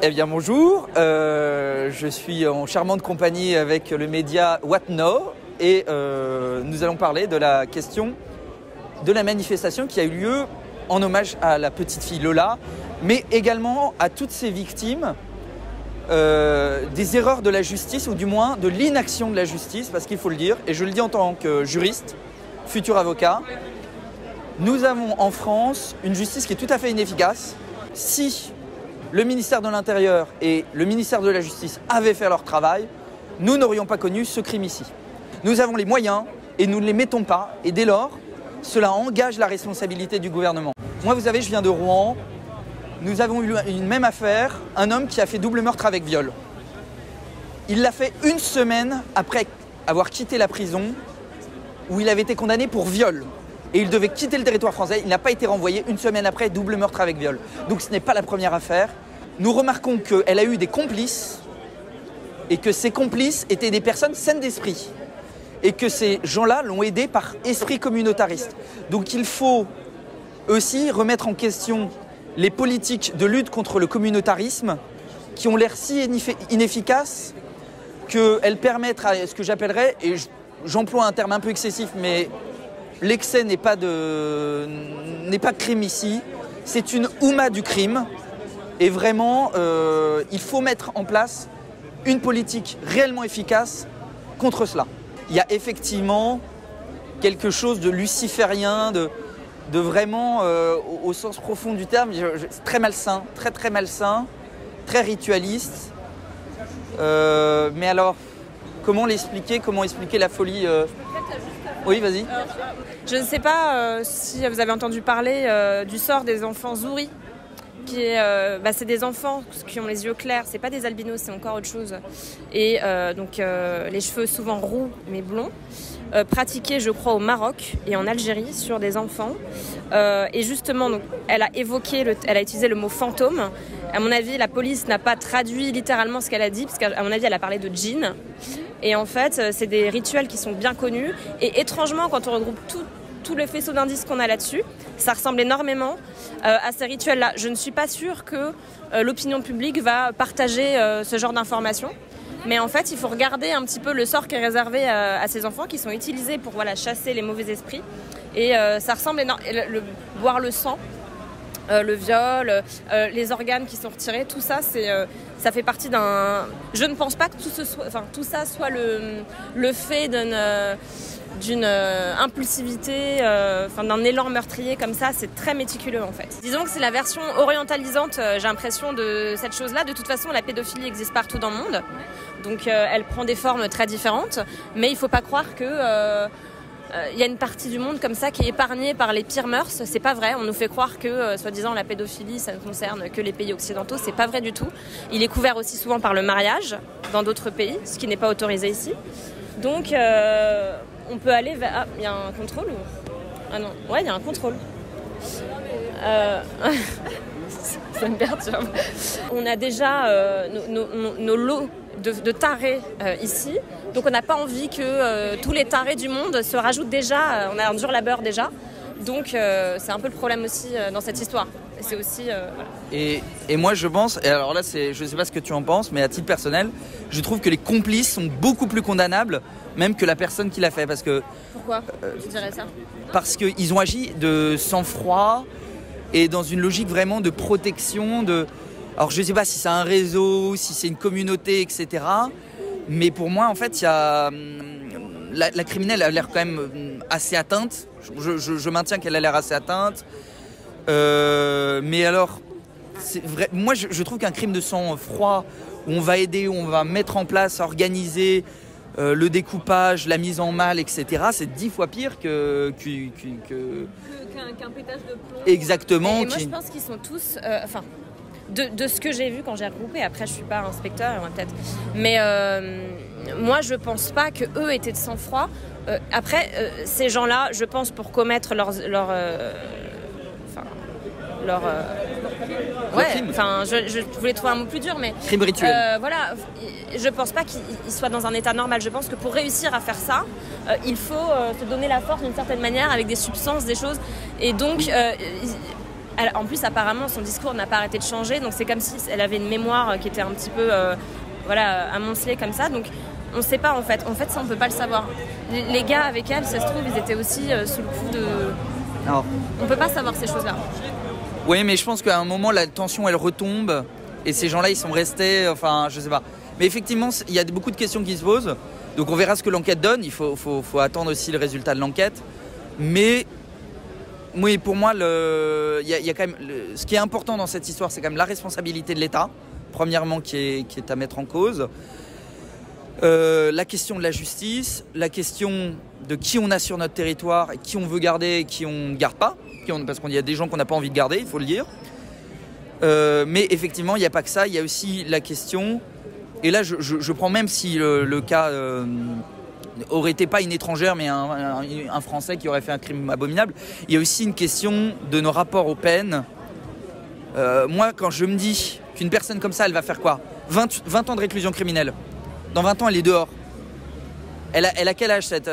Eh bien bonjour, je suis en charmante compagnie avec le média What Now et nous allons parler de la question de la manifestation qui a eu lieu en hommage à la petite fille Lola, mais également à toutes ces victimes des erreurs de la justice, ou du moins de l'inaction de la justice, parce qu'il faut le dire, et je le dis en tant que juriste, futur avocat, nous avons en France une justice qui est tout à fait inefficace. Si le ministère de l'Intérieur et le ministère de la Justice avaient fait leur travail, nous n'aurions pas connu ce crime ici. Nous avons les moyens et nous ne les mettons pas, et dès lors, cela engage la responsabilité du gouvernement. Moi, vous savez, je viens de Rouen. Nous avons eu une même affaire, un homme qui a fait double meurtre avec viol. Il l'a fait une semaine après avoir quitté la prison où il avait été condamné pour viol. Et il devait quitter le territoire français. Il n'a pas été renvoyé une semaine après, double meurtre avec viol. Donc ce n'est pas la première affaire. Nous remarquons qu'elle a eu des complices et que ces complices étaient des personnes saines d'esprit. Et que ces gens-là l'ont aidé par esprit communautariste. Donc il faut aussi remettre en question les politiques de lutte contre le communautarisme qui ont l'air si inefficaces qu'elles permettent à ce que j'appellerais, et j'emploie un terme un peu excessif, mais l'excès n'est pas crime ici, c'est une ouma du crime. Et vraiment, il faut mettre en place une politique réellement efficace contre cela. Il y a effectivement quelque chose de luciférien, de vraiment, au sens profond du terme, très malsain, très malsain, très ritualiste. Mais alors, comment l'expliquer? Comment expliquer la folie Oui, vas-y. Je ne sais pas si vous avez entendu parler du sort des enfants Zouri. C'est des enfants qui ont les yeux clairs, c'est pas des albinos, c'est encore autre chose. Et les cheveux souvent roux mais blonds, pratiqués je crois au Maroc et en Algérie sur des enfants. Et justement, donc, elle a utilisé le mot fantôme. À mon avis, la police n'a pas traduit littéralement ce qu'elle a dit, parce qu'à mon avis, elle a parlé de djinn. Et en fait, c'est des rituels qui sont bien connus. Et étrangement, quand on regroupe tout le faisceau d'indices qu'on a là-dessus, ça ressemble énormément à ces rituels-là. Je ne suis pas sûre que l'opinion publique va partager ce genre d'informations. Mais en fait, il faut regarder un petit peu le sort qui est réservé à ces enfants qui sont utilisés pour chasser les mauvais esprits. Et ça ressemble énormément. Boire le sang, le viol, les organes qui sont retirés, tout ça, ça fait partie d'un... Je ne pense pas que tout ça soit le fait d'une impulsivité, d'un élan meurtrier comme ça. C'est très méticuleux en fait. Disons que c'est la version orientalisante, j'ai l'impression, de cette chose-là. De toute façon, la pédophilie existe partout dans le monde, donc elle prend des formes très différentes, mais il ne faut pas croire que y a une partie du monde comme ça qui est épargnée par les pires mœurs. C'est pas vrai, on nous fait croire que soi-disant la pédophilie ça ne concerne que les pays occidentaux. C'est pas vrai du tout. Il est couvert aussi souvent par le mariage dans d'autres pays, ce qui n'est pas autorisé ici. Donc on peut aller vers... Ah, il y a un contrôle ou... Ah non, ouais, il y a un contrôle. Ça me perturbe. On a déjà nos lots de tarés ici. Donc on n'a pas envie que tous les tarés du monde se rajoutent déjà. On a un dur labeur déjà. Donc c'est un peu le problème aussi dans cette histoire. Et c'est aussi... voilà. Et moi je pense, et alors là je ne sais pas ce que tu en penses, mais à titre personnel, je trouve que les complices sont beaucoup plus condamnables même que la personne qui l'a fait. Parce que, pourquoi tu dirais ça? Parce qu'ils ont agi de sang-froid et dans une logique vraiment de protection. Alors je ne sais pas si c'est un réseau, si c'est une communauté, etc. Mais pour moi, en fait, il y a... La criminelle a l'air quand même assez atteinte. Je maintiens qu'elle a l'air assez atteinte. Mais alors, c'est vrai, moi je trouve qu'un crime de sang-froid, où on va aider, où on va mettre en place, organiser le découpage, la mise en malle, etc., c'est 10 fois pire qu'un pétage de plomb. Exactement. Et moi je pense qu'ils sont tous... De ce que j'ai vu quand j'ai regroupé, après je suis pas inspecteur peut-être, mais moi je pense pas que eux étaient de sang-froid. Après ces gens-là, je pense pour commettre leur je voulais trouver un mot plus dur, mais crime rituel. Je pense pas qu'ils soient dans un état normal. Je pense que pour réussir à faire ça, il faut se donner la force d'une certaine manière avec des substances, des choses, et donc En plus, apparemment, son discours n'a pas arrêté de changer, donc c'est comme si elle avait une mémoire qui était un petit peu amoncelée comme ça. Donc on ne sait pas en fait. En fait, ça, on ne peut pas le savoir. Les gars avec elle, ça se trouve, ils étaient aussi sous le coup de... Alors, on ne peut pas savoir ces choses-là. oui, mais je pense qu'à un moment, la tension, elle retombe. Et ces gens-là, ils sont restés... Enfin, je sais pas. Mais effectivement, il y a beaucoup de questions qui se posent. Donc on verra ce que l'enquête donne. Il faut attendre aussi le résultat de l'enquête. Mais... oui, pour moi, il y a quand même, ce qui est important dans cette histoire, c'est quand même la responsabilité de l'État, premièrement, qui est à mettre en cause. La question de la justice, la question de qui on a sur notre territoire, et qui on veut garder et qui on ne garde pas, parce qu'il y a des gens qu'on n'a pas envie de garder, il faut le dire. Mais effectivement, il n'y a pas que ça, il y a aussi la question, et là je prends même si le cas aurait été pas une étrangère mais un Français qui aurait fait un crime abominable, il y a aussi une question de nos rapports aux peines. Moi, quand je me dis qu'une personne comme ça, elle va faire quoi ? 20 ans de réclusion criminelle. Dans 20 ans, elle est dehors. Elle a quel âge cette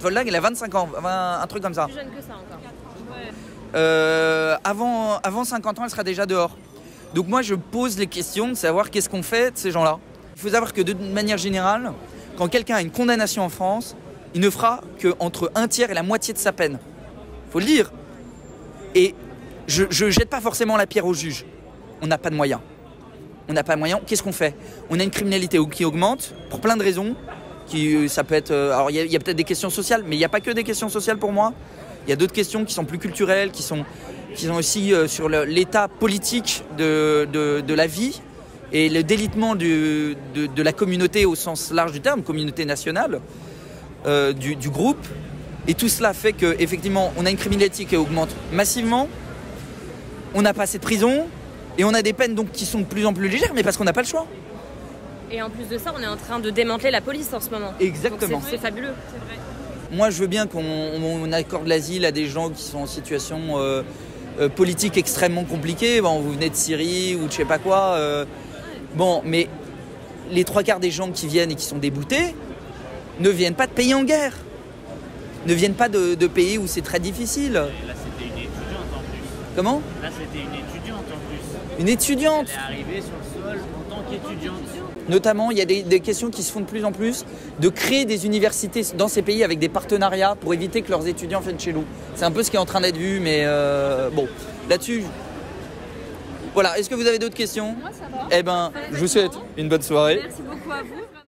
Voldag ? Elle a 25 ans, un truc comme ça. Plus jeune que ça encore. Avant 50 ans, elle sera déjà dehors. Donc moi, je pose les questions de savoir qu'est-ce qu'on fait de ces gens-là. Il faut savoir que de manière générale, quand quelqu'un a une condamnation en France, il ne fera qu'entre un tiers et la moitié de sa peine. Il faut le dire. Et je ne jette pas forcément la pierre au juge. On n'a pas de moyens. On n'a pas de moyens. Qu'est-ce qu'on fait ? On a une criminalité qui augmente pour plein de raisons. Ça peut être, alors il y a peut-être des questions sociales, mais il n'y a pas que des questions sociales pour moi. Il y a d'autres questions qui sont plus culturelles, qui sont aussi sur l'état politique de la vie et le délitement de la communauté au sens large du terme, communauté nationale, du groupe. Et tout cela fait qu'effectivement, on a une criminalité qui augmente massivement, on n'a pas assez de prisons, et on a des peines donc, qui sont de plus en plus légères, mais parce qu'on n'a pas le choix. Et en plus de ça, on est en train de démanteler la police en ce moment. Exactement. C'est fabuleux. C'est vrai. Moi, je veux bien qu'on accorde l'asile à des gens qui sont en situation politique extrêmement compliquée. Bon, vous venez de Syrie ou de je sais pas quoi. Bon, mais les 3/4 des gens qui viennent et qui sont déboutés ne viennent pas de pays en guerre. Ne viennent pas de pays où c'est très difficile. Là, c'était une étudiante en plus. Comment ? Là, c'était une étudiante en plus. Une étudiante. Elle est arrivée sur le sol en tant qu'étudiante. Notamment, il y a des questions qui se font de plus en plus de créer des universités dans ces pays avec des partenariats pour éviter que leurs étudiants viennent chez nous. C'est un peu ce qui est en train d'être vu, mais bon, là-dessus... Voilà, est-ce que vous avez d'autres questions ? Moi, ça va. Eh ben, je vous souhaite une bonne soirée. Merci beaucoup à vous.